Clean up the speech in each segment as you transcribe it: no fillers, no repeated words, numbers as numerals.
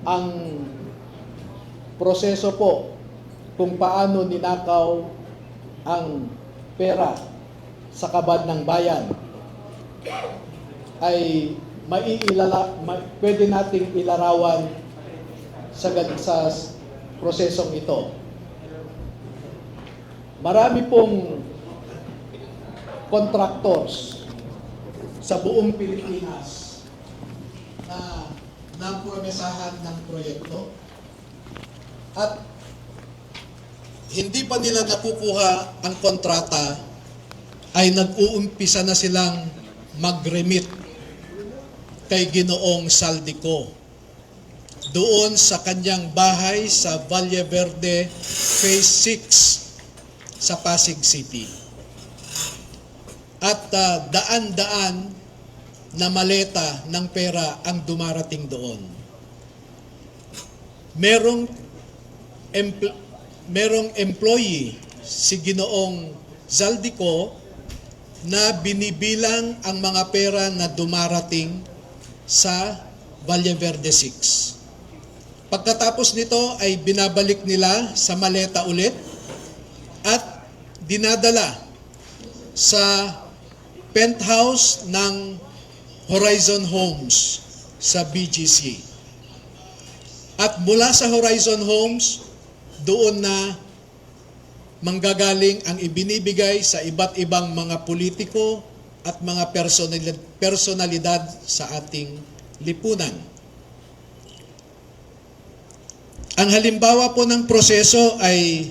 ang proseso po kung paano ninakaw ang pera sa kabad ng bayan ay pwede nating ilarawan sa prosesong ito. Marami pong contractors sa buong Pilipinas na napromesahan ng proyekto at hindi pa nila nakukuha ang kontrata ay nag-uumpisa na silang mag-remit kay Ginoong Saldico doon sa kanyang bahay sa Valle Verde Phase 6 sa Pasig City. At daan-daan na maleta ng pera ang dumarating doon. Merong employee si Ginoong Zaldico na binibilang ang mga pera na dumarating sa Valle Verde 6. Pagkatapos nito ay binabalik nila sa maleta ulit at dinadala sa penthouse ng Horizon Homes sa BGC. At mula sa Horizon Homes, doon na manggagaling ang ibinibigay sa iba't ibang mga politiko at mga personalidad sa ating lipunan. Ang halimbawa po ng proseso ay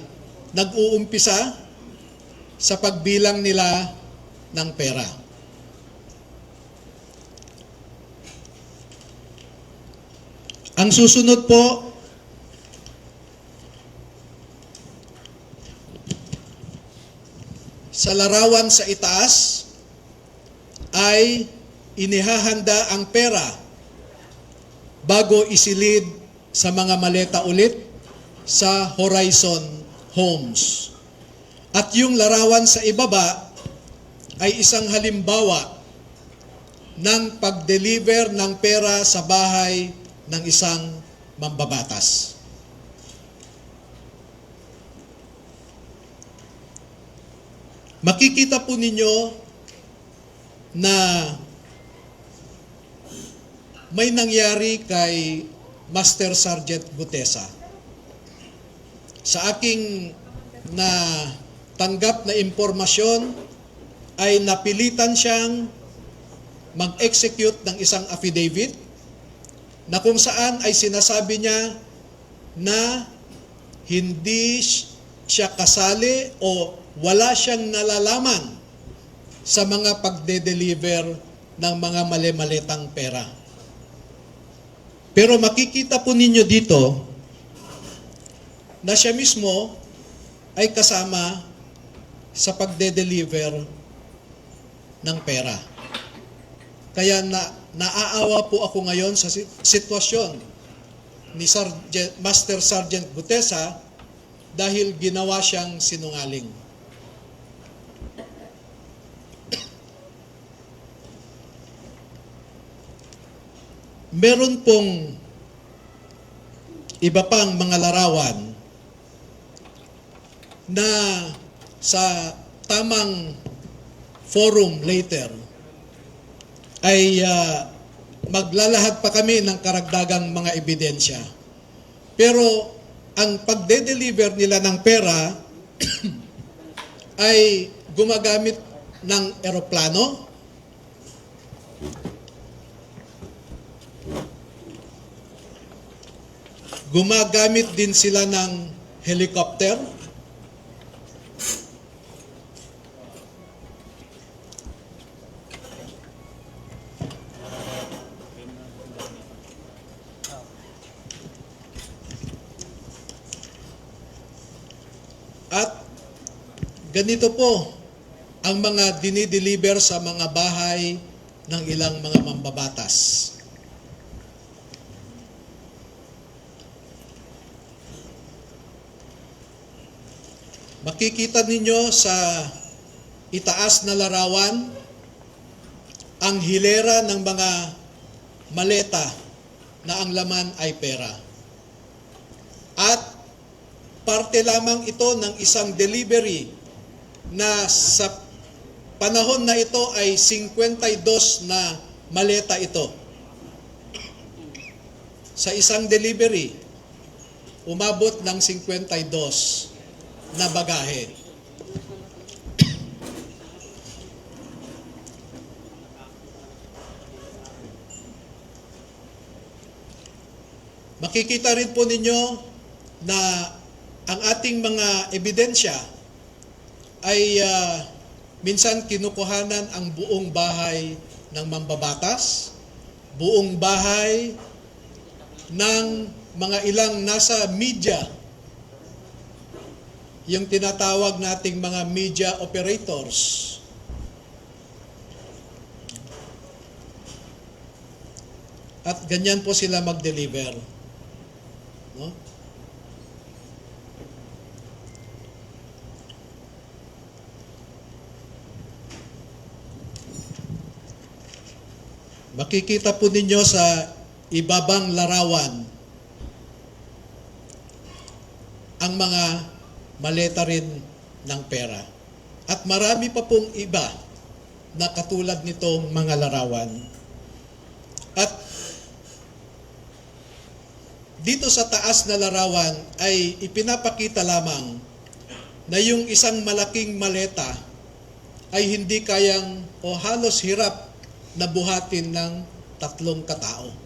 nag-uumpisa sa pagbilang nila ng pera. Ang susunod po, sa larawan sa itaas ay inihahanda ang pera bago isilid sa mga maleta ulit sa Horizon Homes. At yung larawan sa ibaba ay isang halimbawa ng pag-deliver ng pera sa bahay ng isang mambabatas. Makikita po ninyo na may nangyari kay Master Sergeant Gutesa. Sa aking tanggap na impormasyon ay napilitan siyang mag-execute ng isang affidavit na kung saan ay sinasabi niya na hindi siya kasali o wala siyang nalalaman sa mga pagde-deliver ng mga mali-malitang pera. Pero makikita po ninyo dito na siya mismo ay kasama sa pagde-deliver ng pera. Kaya naaawa po ako ngayon sa sitwasyon ni Master Sergeant Gutesa dahil ginawa siyang sinungaling. Meron pong iba pang mga larawan na sa tamang forum later ay maglalahad pa kami ng karagdagang mga ebidensya. Pero ang pagde-deliver nila ng pera ay gumagamit ng eroplano, gumagamit din sila ng helicopter, at ganito po ang mga dinideliver sa mga bahay ng ilang mga mambabatas. Makikita ninyo sa itaas na larawan ang hilera ng mga maleta na ang laman ay pera. At parte lamang ito ng isang delivery na sa panahon na ito ay 52 na maleta ito. Sa isang delivery, umabot ng 52 na bagahe. Makikita rin po ninyo na ang ating mga ebidensya ay minsan kinukuhanan ang buong bahay ng mambabatas, buong bahay ng mga ilang nasa media, yung tinatawag nating mga media operators. At ganyan po sila mag-deliver. No? Makikita po ninyo sa ibabang larawan ang mga maleta rin ng pera. At marami pa pong iba na katulad nitong mga larawan. At dito sa taas na larawan ay ipinapakita lamang na yung isang malaking maleta ay hindi kayang o halos hirap na buhatin ng 3 katao.